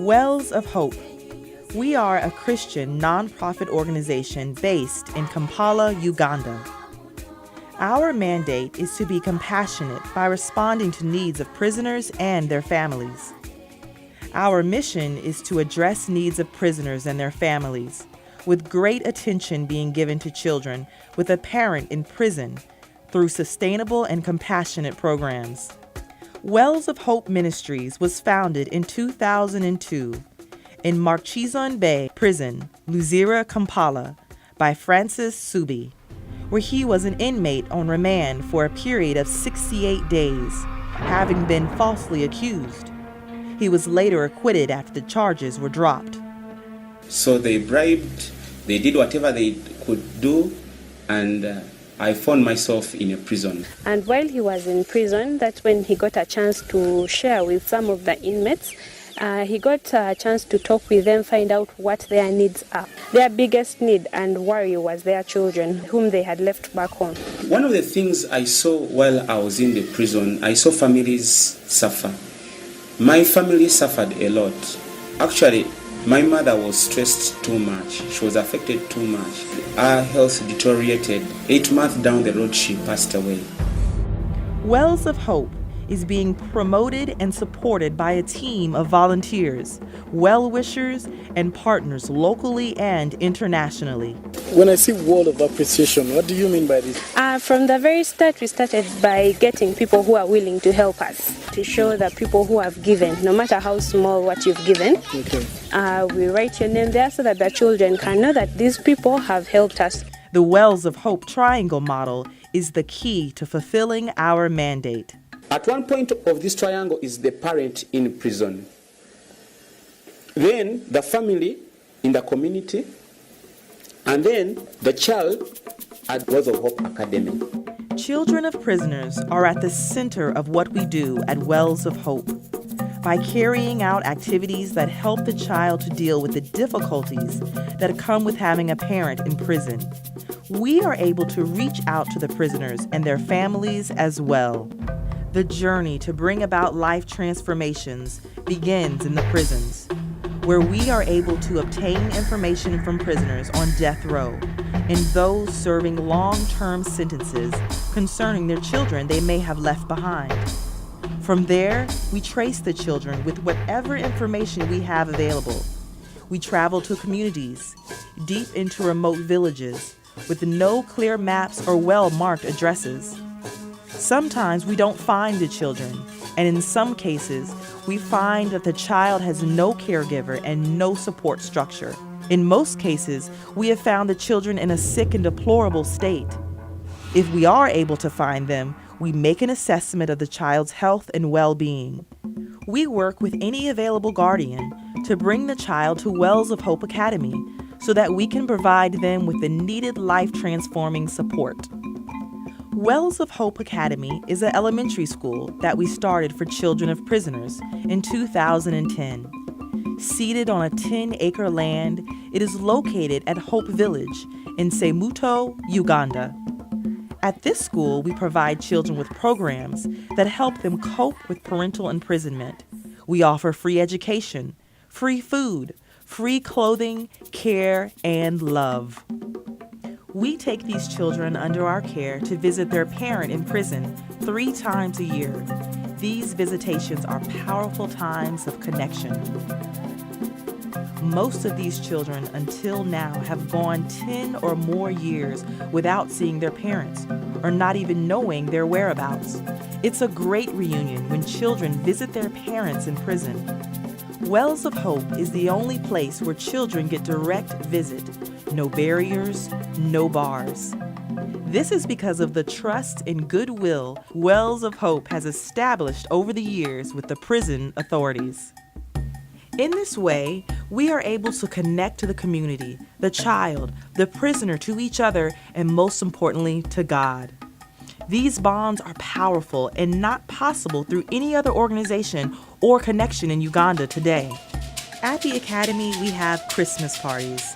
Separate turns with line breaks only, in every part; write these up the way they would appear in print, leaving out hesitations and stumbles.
Wells of Hope. We are a Christian nonprofit organization based in Kampala, Uganda. Our mandate is to be compassionate by responding to needs of prisoners and their families. Our mission is to address needs of prisoners and their families, with great attention being given to children with a parent in prison through sustainable and compassionate programs. Wells of Hope Ministries was founded in 2002 in Imprisoned Prison, Luzira, Kampala, by Francis Subi, where he was an inmate on remand for a period of 68 days, having been falsely accused. He was later acquitted after the charges were dropped.
So they bribed, they did whatever they could do, and I found myself in a prison.
And while he was in prison, that's when he got a chance to share with some of the inmates. He got a chance to talk with them, find out what their needs are. Their biggest need and worry was their children, whom they had left back home.
One of the things I saw while I was in the prison, I saw families suffer. My family suffered a lot. Actually, my mother was stressed too much. She was affected too much. Her health deteriorated. 8 months down the road, she passed away.
Wells of Hope is being promoted and supported by a team of volunteers, well-wishers, and partners locally and internationally.
When I see word of appreciation, what do you mean by this?
From the very start, we started by getting people who are willing to help us, to show that people who have given, no matter how small what you've given, we write your name there so that the children can know that these people have helped us.
The Wells of Hope triangle model is the key to fulfilling our mandate.
At one point of this triangle is the parent in prison. Then the family in the community, and then the child at Wells of Hope Academy.
Children of prisoners are at the center of what we do at Wells of Hope. By carrying out activities that help the child to deal with the difficulties that come with having a parent in prison, we are able to reach out to the prisoners and their families as well. The journey to bring about life transformations begins in the prisons, where we are able to obtain information from prisoners on death row and those serving long-term sentences concerning their children they may have left behind. From there, we trace the children with whatever information we have available. We travel to communities, deep into remote villages, with no clear maps or well-marked addresses. Sometimes we don't find the children, and in some cases, we find that the child has no caregiver and no support structure. In most cases, we have found the children in a sick and deplorable state. If we are able to find them, we make an assessment of the child's health and well-being. We work with any available guardian to bring the child to Wells of Hope Academy so that we can provide them with the needed life-transforming support. Wells of Hope Academy is an elementary school that we started for children of prisoners in 2010. Seated on a 10-acre land, it is located at Hope Village in Semuto, Uganda. At this school, we provide children with programs that help them cope with parental imprisonment. We offer free education, free food, free clothing, care, and love. We take these children under our care to visit their parent in prison 3 times a year. These visitations are powerful times of connection. Most of these children until now have gone 10 or more years without seeing their parents or not even knowing their whereabouts. It's a great reunion when children visit their parents in prison. Wells of Hope is the only place where children get direct visit. No barriers, no bars. This is because of the trust and goodwill Wells of Hope has established over the years with the prison authorities. In this way, we are able to connect to the community, the child, the prisoner, to each other, and most importantly, to God. These bonds are powerful and not possible through any other organization or connection in Uganda today. At the Academy, we have Christmas parties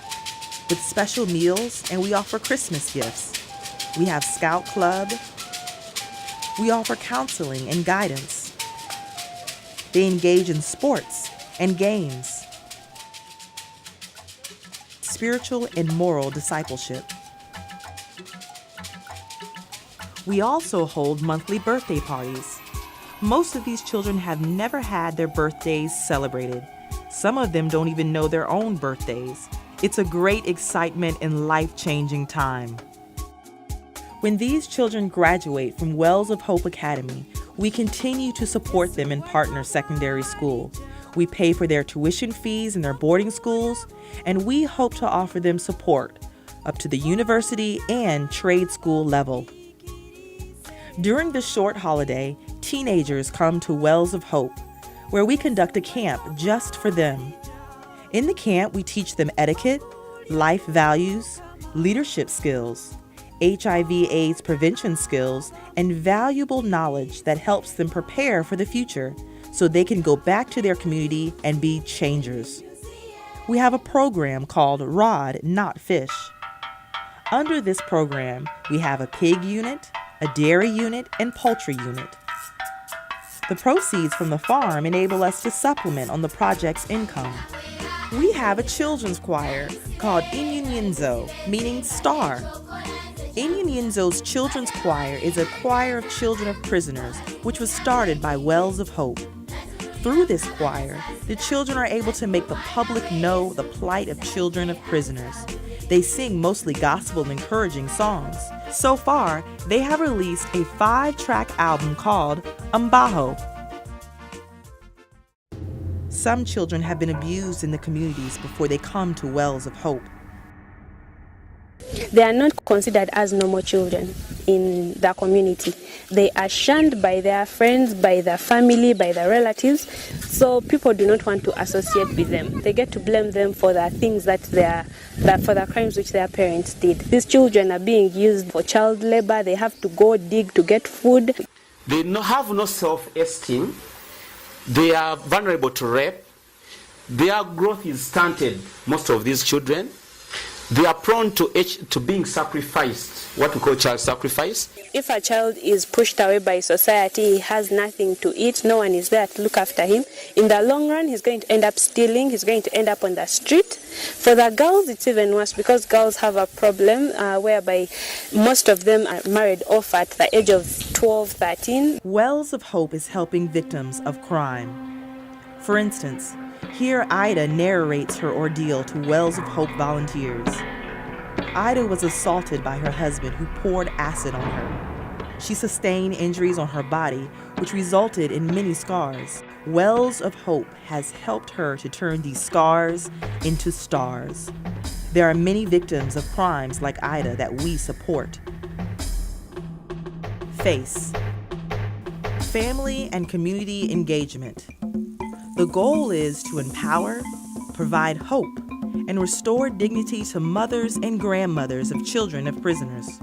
with special meals, and we offer Christmas gifts. We have Scout Club. We offer counseling and guidance. They engage in sports and games. spiritual and moral discipleship. We also hold monthly birthday parties. Most of these children have never had their birthdays celebrated. Some of them don't even know their own birthdays. It's a great excitement and life-changing time. When these children graduate from Wells of Hope Academy, we continue to support them in partner secondary school. We pay for their tuition fees in their boarding schools, and we hope to offer them support up to the university and trade school level. During the short holiday, teenagers come to Wells of Hope, where we conduct a camp just for them. In the camp, we teach them etiquette, life values, leadership skills, HIV/AIDS prevention skills, and valuable knowledge that helps them prepare for the future so they can go back to their community and be changers. We have a program called Rod, Not Fish. Under this program, we have a pig unit, a dairy unit, and poultry unit. The proceeds from the farm enable us to supplement on the project's income. We have a children's choir called Inyunyenzo, meaning star. Inyunyenzo's children's choir is a choir of children of prisoners, which was started by Wells of Hope. Through this choir, the children are able to make the public know the plight of children of prisoners. They sing mostly gospel and encouraging songs. So far, they have released a 5-track album called Ambaho. Some children have been abused in the communities before they come to Wells of Hope.
They are not considered as normal children in the community. They are shunned by their friends, by their family, by their relatives, so people do not want to associate with them. They get to blame them for the things for the crimes which their parents did. These children are being used for child labor. They have to go dig to get food.
They have no self-esteem. They are vulnerable to rape. Their growth is stunted, most of these children. They are prone to being sacrificed, what we call child sacrifice.
If a child is pushed away by society, he has nothing to eat, no one is there to look after him. In the long run, he's going to end up stealing, he's going to end up on the street. For the girls, it's even worse because girls have a problem whereby most of them are married off at the age of 12, 13.
Wells of Hope is helping victims of crime. For instance, here Ida narrates her ordeal to Wells of Hope volunteers. Ida was assaulted by her husband who poured acid on her. She sustained injuries on her body, which resulted in many scars. Wells of Hope has helped her to turn these scars into stars. There are many victims of crimes like Ida that we support. FACE, Family and Community Engagement. The goal is to empower, provide hope, and restore dignity to mothers and grandmothers of children of prisoners.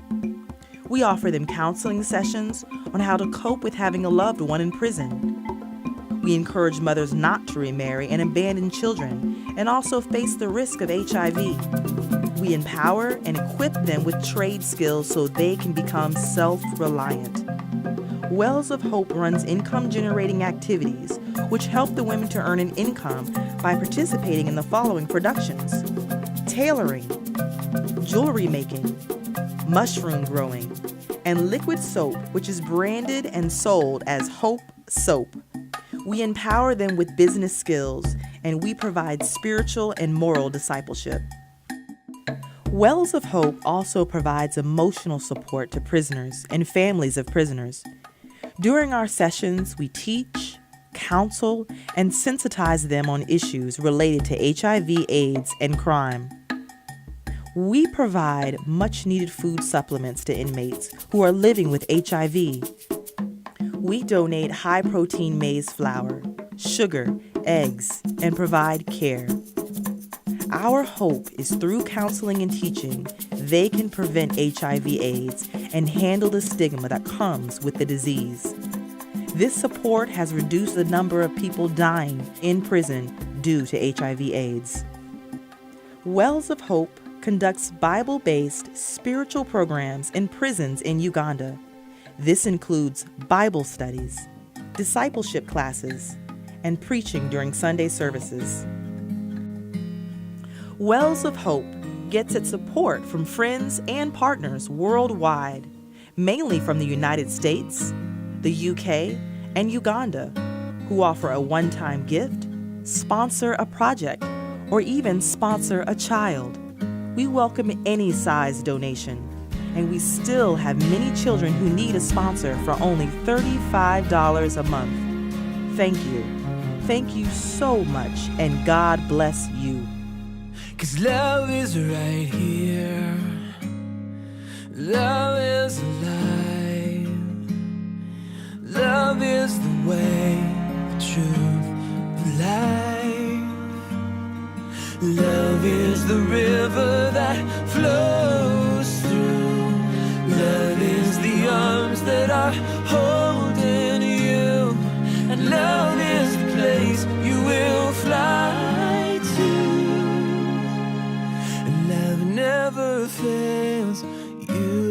We offer them counseling sessions on how to cope with having a loved one in prison. We encourage mothers not to remarry and abandon children and also face the risk of HIV. We empower and equip them with trade skills so they can become self-reliant. Wells of Hope runs income-generating activities which help the women to earn an income by participating in the following productions: tailoring, jewelry making, mushroom growing, and liquid soap, which is branded and sold as Hope Soap. We empower them with business skills, and we provide spiritual and moral discipleship. Wells of Hope also provides emotional support to prisoners and families of prisoners. During our sessions, we teach, counsel, and sensitize them on issues related to HIV/AIDS and crime. We provide much-needed food supplements to inmates who are living with HIV. We donate high-protein maize flour, sugar, eggs, and provide care. Our hope is through counseling and teaching, they can prevent HIV/AIDS and handle the stigma that comes with the disease. This support has reduced the number of people dying in prison due to HIV/AIDS. Wells of Hope conducts Bible-based spiritual programs in prisons in Uganda. This includes Bible studies, discipleship classes, and preaching during Sunday services. Wells of Hope gets its support from friends and partners worldwide, mainly from the United States, the UK, and Uganda, who offer a one-time gift, sponsor a project, or even sponsor a child. We welcome any size donation, and we still have many children who need a sponsor for only $35 a month. Thank you. Thank you so much, and God bless you.
'Cause love is right here. Love is alive. Love is the way, the truth, the life. Love is the river that flows through. Love is the arms that are holding you. And love is the place you will fly to. And love never fails you.